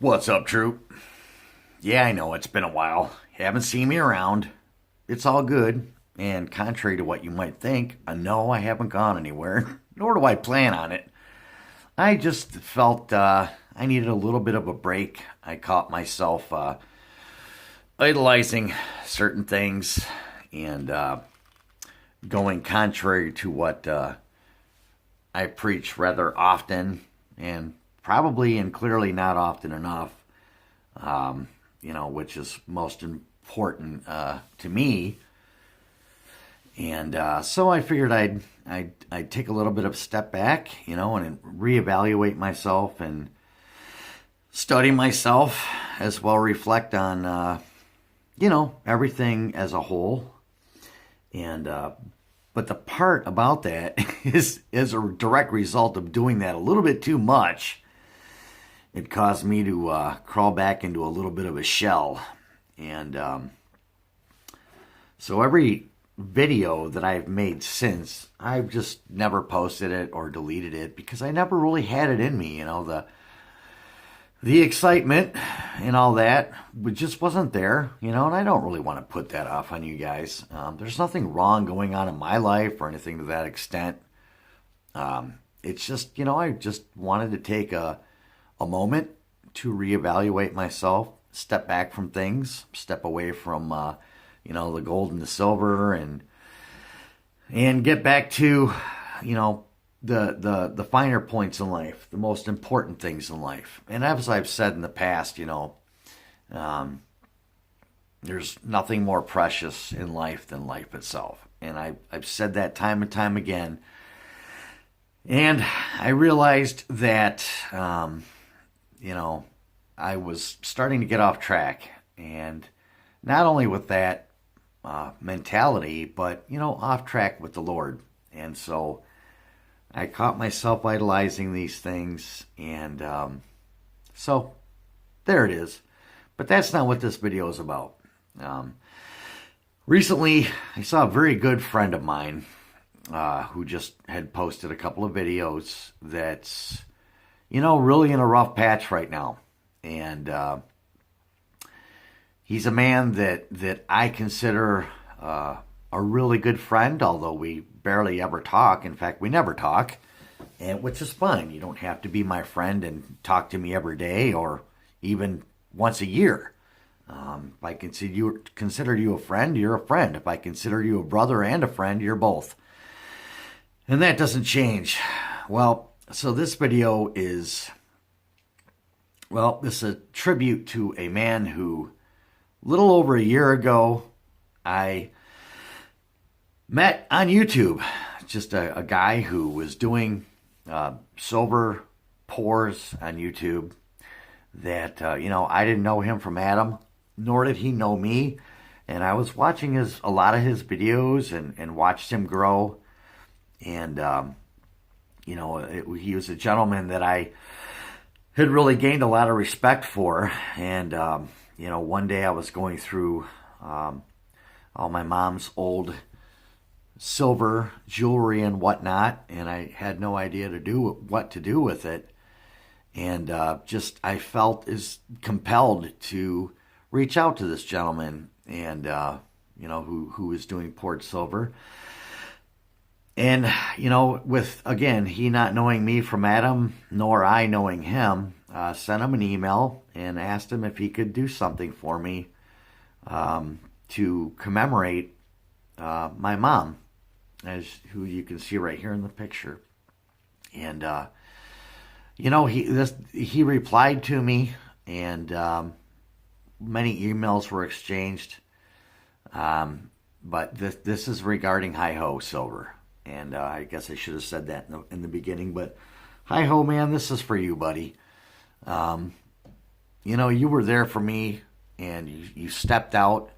What's up, troop? Yeah, I know it's been a while. You haven't seen me around. It's all good. And contrary to what you might think, no, I haven't gone anywhere, nor do I plan on it. I just felt I needed a little bit of a break. I caught myself idolizing certain things and going contrary to what I preach rather often, and probably and clearly not often enough, which is most important to me. And so I figured I'd take a little bit of a step back, and reevaluate myself and study myself, as well reflect on, everything as a whole. And but the part about that is as a direct result of doing that a little bit too much. It caused me to crawl back into a little bit of a shell. And so every video that I've made since, I've just never posted it or deleted it because I never really had it in me. The excitement and all that just wasn't there, and I don't really want to put that off on you guys. There's nothing wrong going on in my life or anything to that extent. It's just, I just wanted to take a moment to reevaluate myself, step back from things, step away from, the gold and the silver, and get back to, the finer points in life, the most important things in life. And as I've said in the past, there's nothing more precious in life than life itself. And I've said that time and time again. And I realized that, I was starting to get off track. And not only with that mentality, but, off track with the Lord. And so I caught myself idolizing these things. And so there it is. But that's not what this video is about. Recently, I saw a very good friend of mine who just had posted a couple of videos that's, really in a rough patch right now. And he's a man that I consider a really good friend, although we barely ever talk. In fact, we never talk, and which is fine. You don't have to be my friend and talk to me every day or even once a year. If I consider you a friend, you're a friend. If I consider you a brother and a friend, you're both. And that doesn't change. Well, so this video is, this is a tribute to a man who, a little over a year ago, I met on YouTube. Just a guy who was doing silver pours on YouTube that, I didn't know him from Adam, nor did he know me. And I was watching a lot of his videos and watched him grow. And, he was a gentleman that I had really gained a lot of respect for. And, one day I was going through all my mom's old silver jewelry and whatnot, and I had no idea what to do with it. And I felt as compelled to reach out to this gentleman, and who was doing poured silver. And with, again, he not knowing me from Adam, nor I knowing him, sent him an email and asked him if he could do something for me to commemorate my mom, who you can see right here in the picture. And he replied to me, and many emails were exchanged. But this is regarding HiHo Silver. And I guess I should have said that in the beginning. But HiHo, man, this is for you, buddy. You were there for me, and you stepped out,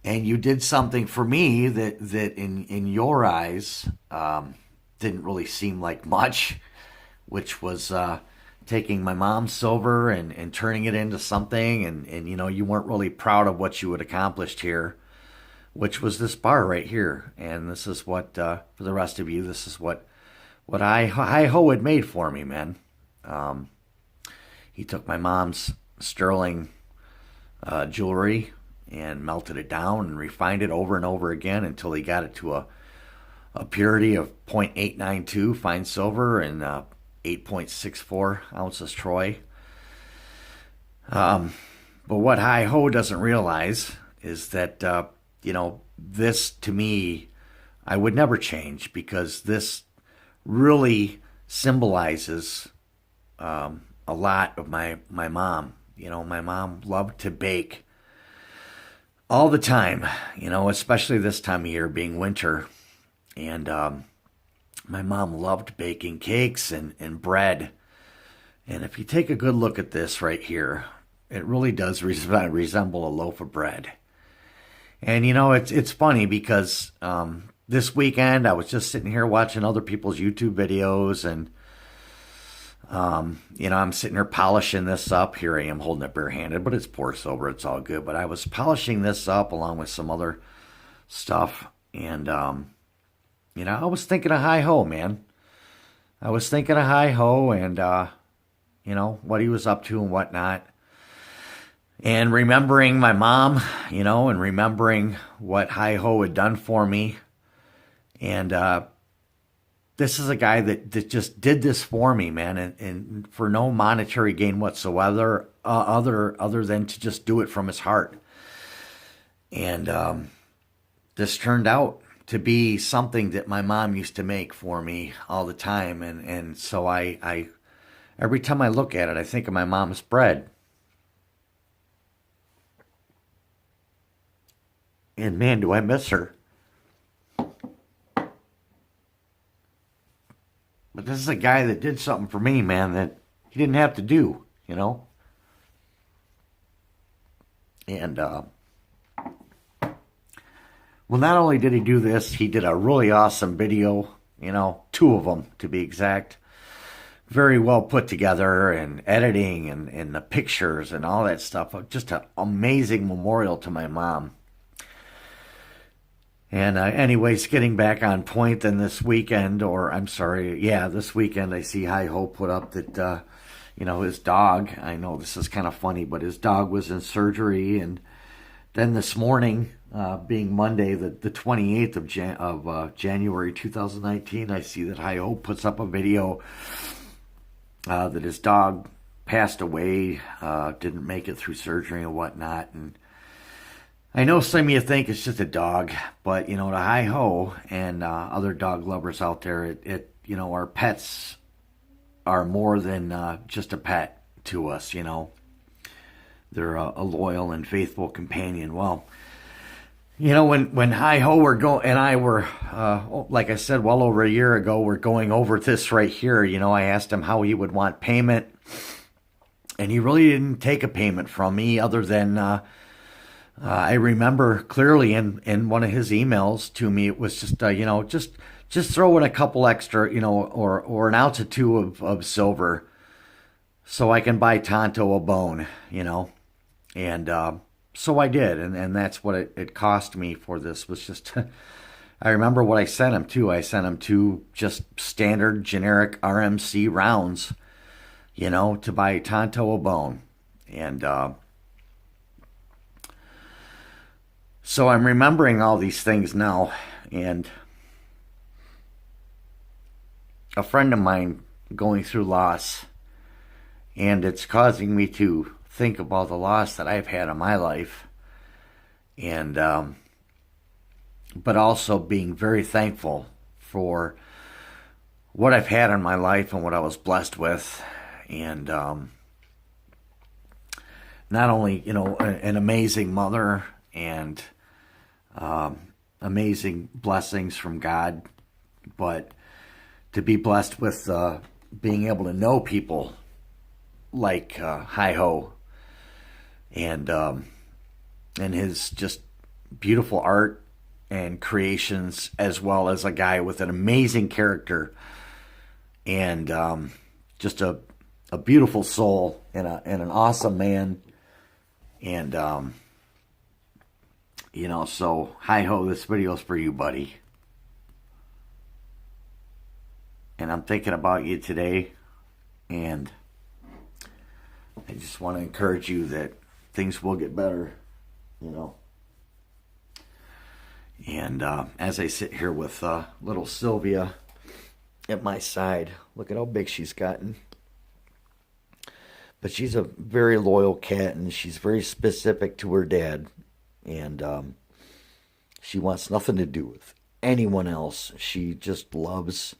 and you did something for me that in your eyes didn't really seem like much, which was taking my mom's silver and turning it into something. And you weren't really proud of what you had accomplished here, which was this bar right here. And this is what, for the rest of you, this is what HiHo had made for me, man. He took my mom's sterling jewelry and melted it down and refined it over and over again until he got it to a purity of 0.892 fine silver and 8.64 ounces Troy. But what HiHo doesn't realize is that, this to me, I would never change, because this really symbolizes a lot of my mom. My mom loved to bake all the time, especially this time of year being winter. And my mom loved baking cakes and bread. And if you take a good look at this right here, it really does resemble a loaf of bread. And, it's funny because this weekend I was just sitting here watching other people's YouTube videos, and, I'm sitting here polishing this up. Here I am holding it barehanded, but it's poor silver. It's all good. But I was polishing this up along with some other stuff. And, I was thinking of HiHo, man. I was thinking of HiHo and, what he was up to and whatnot. And remembering my mom, and remembering what HiHo had done for me. And this is a guy that just did this for me, man, and for no monetary gain whatsoever, other than to just do it from his heart. And this turned out to be something that my mom used to make for me all the time. And so I every time I look at it, I think of my mom's bread. And man, do I miss her. But this is a guy that did something for me, man, that he didn't have to do, And, well, not only did he do this, he did a really awesome video, 2 of them to be exact. Very well put together, and editing and the pictures and all that stuff. Just an amazing memorial to my mom. And anyways, getting back on point, then this weekend, this weekend, I see HiHo put up that, his dog, I know this is kind of funny, but his dog was in surgery. And then this morning, being Monday, the 28th of January 2019, I see that HiHo puts up a video that his dog passed away, didn't make it through surgery and whatnot. And I know some of you think it's just a dog, but, to HiHo and other dog lovers out there, our pets are more than just a pet to us, They're a loyal and faithful companion. Well, when HiHo and I were, like I said, well over a year ago, we're going over this right here. I asked him how he would want payment, and he really didn't take a payment from me other than... I remember clearly in one of his emails to me, it was just, just throw in a couple extra, or an ounce or 2 of silver so I can buy Tonto a bone, And so I did, and that's what it cost me for this, was just, I remember what I sent him to. I sent him 2 just standard generic RMC rounds, to buy Tonto a bone. And, so I'm remembering all these things now, and a friend of mine going through loss, and it's causing me to think about the loss that I've had in my life, and but also being very thankful for what I've had in my life and what I was blessed with, and not only an amazing mother and amazing blessings from God, but to be blessed with being able to know people like HiHo and his just beautiful art and creations, as well as a guy with an amazing character and just a beautiful soul and an awesome man. And so HiHo, this video's for you, buddy. And I'm thinking about you today, and I just want to encourage you that things will get better, you know. And as I sit here with little Sylvia at my side, look at how big she's gotten. But she's a very loyal cat, and she's very specific to her dad. And she wants nothing to do with anyone else. She just loves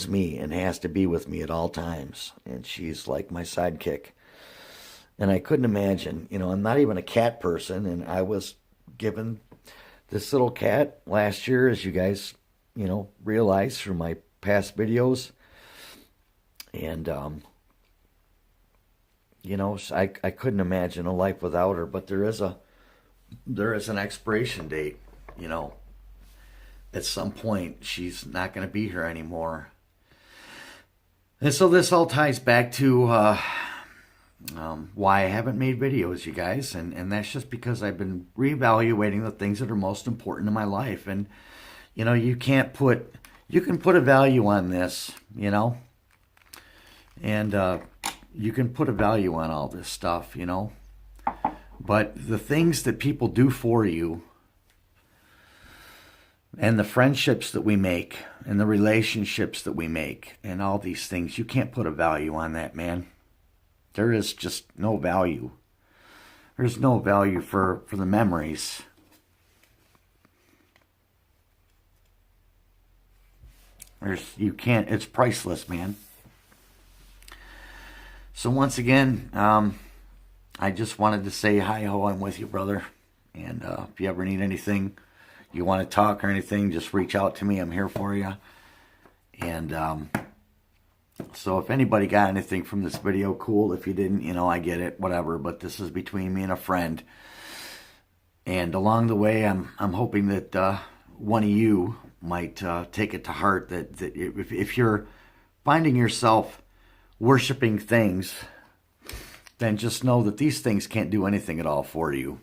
me and has to be with me at all times. And she's like my sidekick. And I couldn't imagine, you know, I'm not even a cat person, and I was given this little cat last year, as you guys, you know, realize from my past videos. And, you know, I couldn't imagine a life without her, but there is an expiration date, you know. At some point, she's not going to be here anymore. And so this all ties back to why I haven't made videos, you guys. And that's just because I've been reevaluating the things that are most important in my life. And, you know, you can put a value on this, you know. And you can put a value on all this stuff, you know. But the things that people do for you, and the friendships that we make, and the relationships that we make, and all these things, you can't put a value on that, man. There is just no value. There's no value for the memories. It's priceless, man. So once again, I just wanted to say, hi-ho, I'm with you, brother. And if you ever need anything, you want to talk or anything, just reach out to me. I'm here for you. And so if anybody got anything from this video, cool. If you didn't, you know, I get it, whatever. But this is between me and a friend. And along the way, I'm hoping that one of you might take it to heart that if you're finding yourself worshiping things, then just know that these things can't do anything at all for you.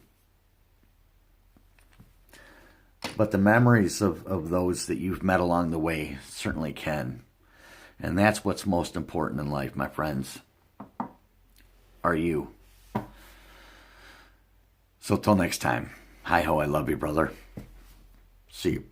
But the memories of those that you've met along the way certainly can. And that's what's most important in life, my friends, are you. So till next time, hi-ho, I love you, brother. See you.